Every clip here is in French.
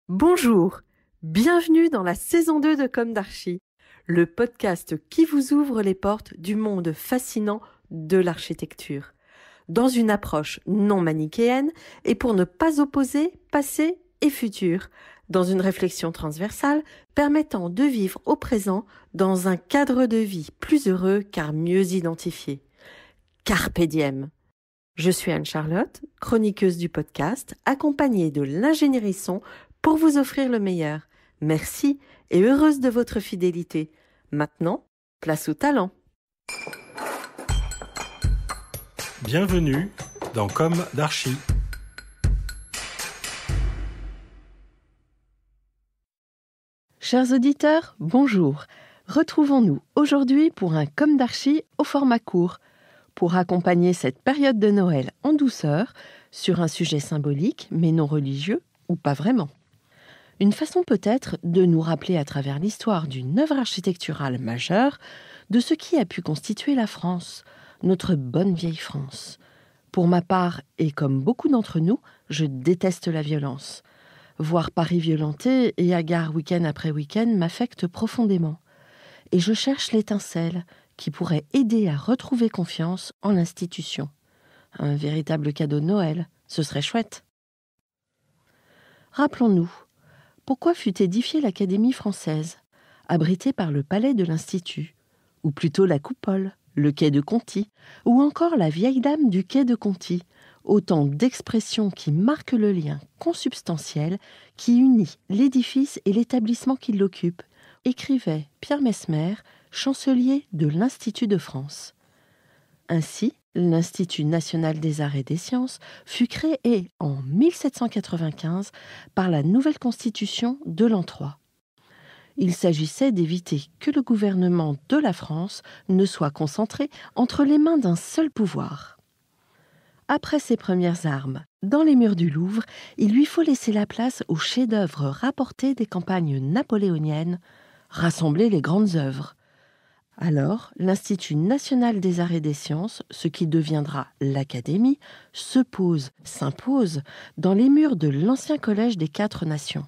Bonjour, bienvenue dans la saison 2 de Comme d'Archi, le podcast qui vous ouvre les portes du monde fascinant de l'architecture, dans une approche non manichéenne et pour ne pas opposer passé et futur, dans une réflexion transversale permettant de vivre au présent dans un cadre de vie plus heureux car mieux identifié. Carpe diem. Je suis Anne-Charlotte, chroniqueuse du podcast, accompagnée de l'ingénierie son pour vous offrir le meilleur. Merci et heureuse de votre fidélité. Maintenant, place au talent. Bienvenue dans Comme d'Archi. Chers auditeurs, bonjour. Retrouvons-nous aujourd'hui pour un Comme d'Archi au format court, pour accompagner cette période de Noël en douceur sur un sujet symbolique mais non religieux ou pas vraiment. Une façon peut-être de nous rappeler à travers l'histoire d'une œuvre architecturale majeure de ce qui a pu constituer la France, notre bonne vieille France. Pour ma part, et comme beaucoup d'entre nous, je déteste la violence. Voir Paris violenté et hagard week-end après week-end m'affecte profondément. Et je cherche l'étincelle qui pourrait aider à retrouver confiance en l'institution. Un véritable cadeau de Noël, ce serait chouette. Rappelons-nous, pourquoi fut édifiée l'Académie française, abritée par le palais de l'Institut, ou plutôt la Coupole, le quai de Conti, ou encore la vieille dame du quai de Conti, autant d'expressions qui marquent le lien consubstantiel qui unit l'édifice et l'établissement qui l'occupe, écrivait Pierre Messmer, chancelier de l'Institut de France. Ainsi, l'Institut national des arts et des sciences fut créé en 1795 par la nouvelle constitution de l'an 3. Il s'agissait d'éviter que le gouvernement de la France ne soit concentré entre les mains d'un seul pouvoir. Après ses premières armes, dans les murs du Louvre, il lui faut laisser la place aux chefs-d'œuvre rapportés des campagnes napoléoniennes, rassembler les grandes œuvres. Alors, l'Institut national des arts et des sciences, ce qui deviendra l'Académie, s'impose dans les murs de l'ancien collège des 4 nations.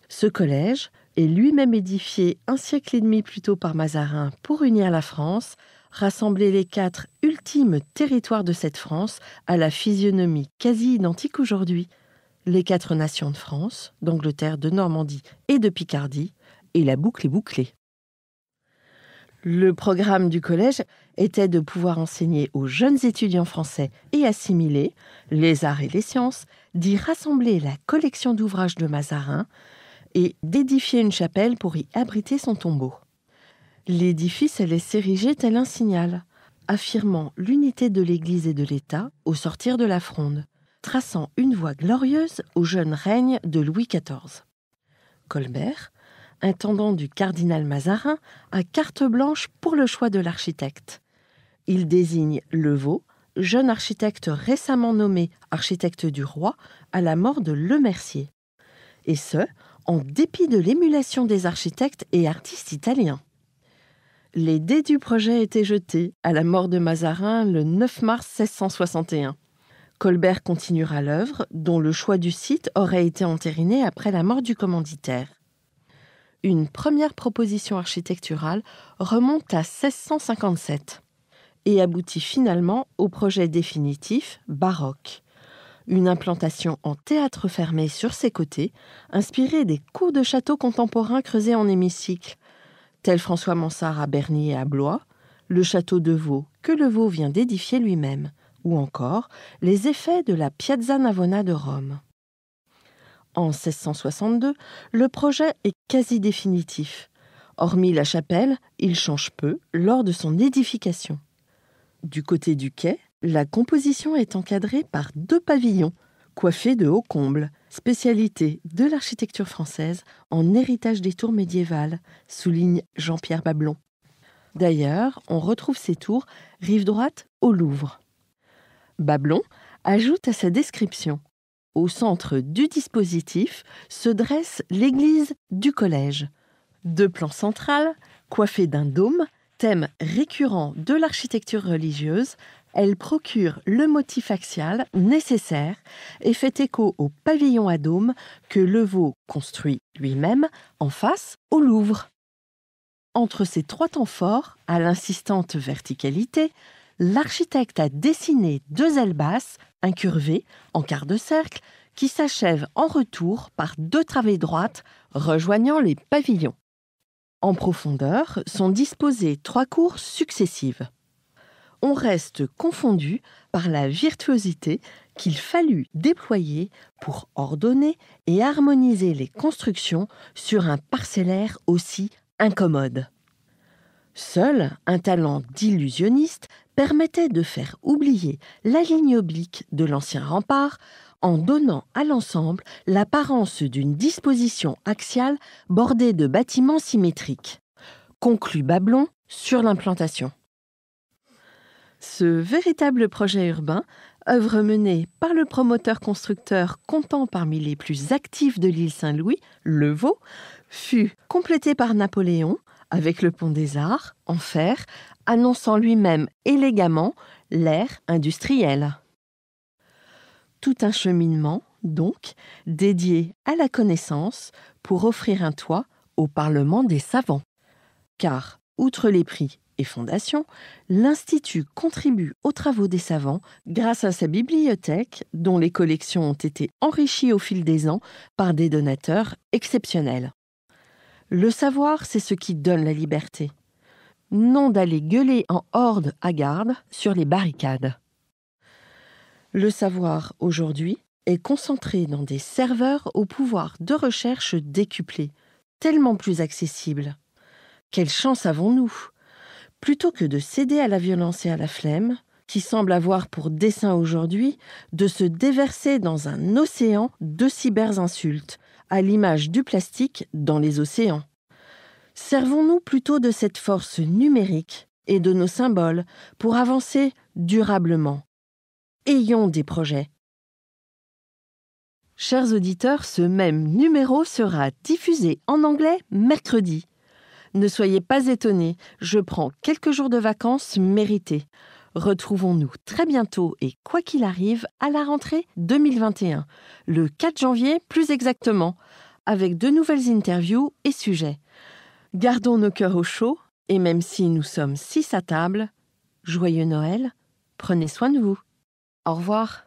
Ce collège est lui-même édifié un siècle et demi plus tôt par Mazarin pour unir la France, rassembler les 4 ultimes territoires de cette France à la physionomie quasi identique aujourd'hui. Les 4 nations de France, d'Angleterre, de Normandie et de Picardie, et la boucle est bouclée. Le programme du collège était de pouvoir enseigner aux jeunes étudiants français et assimilés les arts et les sciences, d'y rassembler la collection d'ouvrages de Mazarin et d'édifier une chapelle pour y abriter son tombeau. L'édifice allait s'ériger tel un signal, affirmant l'unité de l'Église et de l'État au sortir de la Fronde, traçant une voie glorieuse au jeune règne de Louis XIV. Colbert, intendant du cardinal Mazarin, a carte blanche pour le choix de l'architecte. Il désigne Levaux, jeune architecte récemment nommé architecte du roi à la mort de Lemercier. Et ce, en dépit de l'émulation des architectes et artistes italiens. Les dés du projet étaient jetés à la mort de Mazarin le 9 mars 1661. Colbert continuera l'œuvre, dont le choix du site aurait été entériné après la mort du commanditaire. Une première proposition architecturale remonte à 1657 et aboutit finalement au projet définitif baroque. Une implantation en théâtre fermé sur ses côtés, inspirée des cours de châteaux contemporains creusés en hémicycle, tel François Mansart à Berny et à Blois, le château de Vaux que le Vaux vient d'édifier lui-même, ou encore les effets de la Piazza Navona de Rome. En 1662, le projet est quasi définitif. Hormis la chapelle, il change peu lors de son édification. Du côté du quai, la composition est encadrée par 2 pavillons, coiffés de hauts combles, spécialité de l'architecture française en héritage des tours médiévales, souligne Jean-Pierre Bablon. D'ailleurs, on retrouve ces tours rive droite au Louvre. Bablon ajoute à sa description: au centre du dispositif se dresse l'église du collège. 2 plans centrales, coiffés d'un dôme, thème récurrent de l'architecture religieuse, Elle procure le motif axial nécessaire et fait écho au pavillon à dôme que Levau construit lui-même en face au Louvre. Entre ces trois temps forts, à l'insistante verticalité, l'architecte a dessiné 2 ailes basses, incurvées, en quart de cercle, qui s'achèvent en retour par 2 travées droites rejoignant les pavillons. En profondeur sont disposées 3 cours successives. On reste confondu par la virtuosité qu'il fallut déployer pour ordonner et harmoniser les constructions sur un parcellaire aussi incommode. Seul un talent d'illusionniste permettait de faire oublier la ligne oblique de l'ancien rempart en donnant à l'ensemble l'apparence d'une disposition axiale bordée de bâtiments symétriques. Conclut Bablon sur l'implantation. Ce véritable projet urbain, œuvre menée par le promoteur-constructeur comptant parmi les plus actifs de l'île Saint-Louis, Levau, fut complété par Napoléon avec le pont des Arts, en fer, annonçant lui-même élégamment l'ère industrielle. Tout un cheminement, donc, dédié à la connaissance pour offrir un toit au Parlement des savants. Car, outre les prix et fondations, l'Institut contribue aux travaux des savants grâce à sa bibliothèque dont les collections ont été enrichies au fil des ans par des donateurs exceptionnels. Le savoir, c'est ce qui donne la liberté. Non d'aller gueuler en horde hagarde sur les barricades. Le savoir, aujourd'hui, est concentré dans des serveurs au pouvoir de recherche décuplé, tellement plus accessible. Quelle chance avons-nous ? Plutôt que de céder à la violence et à la flemme, qui semble avoir pour dessein aujourd'hui de se déverser dans un océan de cyberinsultes, à l'image du plastique dans les océans. Servons-nous plutôt de cette force numérique et de nos symboles pour avancer durablement. Ayons des projets. Chers auditeurs, ce même numéro sera diffusé en anglais mercredi. Ne soyez pas étonnés, je prends quelques jours de vacances méritées. Retrouvons-nous très bientôt et quoi qu'il arrive à la rentrée 2021, le 4 janvier plus exactement, avec de nouvelles interviews et sujets. Gardons nos cœurs au chaud et même si nous sommes 6 à table, joyeux Noël, prenez soin de vous. Au revoir.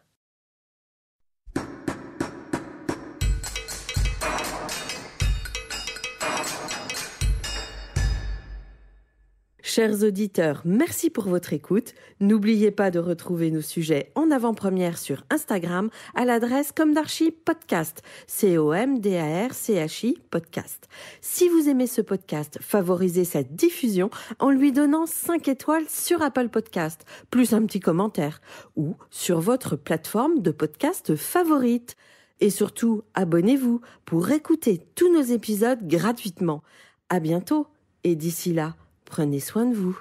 Chers auditeurs, merci pour votre écoute. N'oubliez pas de retrouver nos sujets en avant-première sur Instagram à l'adresse Comdarchi Podcast, COMDARCHI Podcast. Si vous aimez ce podcast, favorisez sa diffusion en lui donnant 5 étoiles sur Apple Podcast, plus un petit commentaire, ou sur votre plateforme de podcast favorite. Et surtout, abonnez-vous pour écouter tous nos épisodes gratuitement. À bientôt et d'ici là, prenez soin de vous.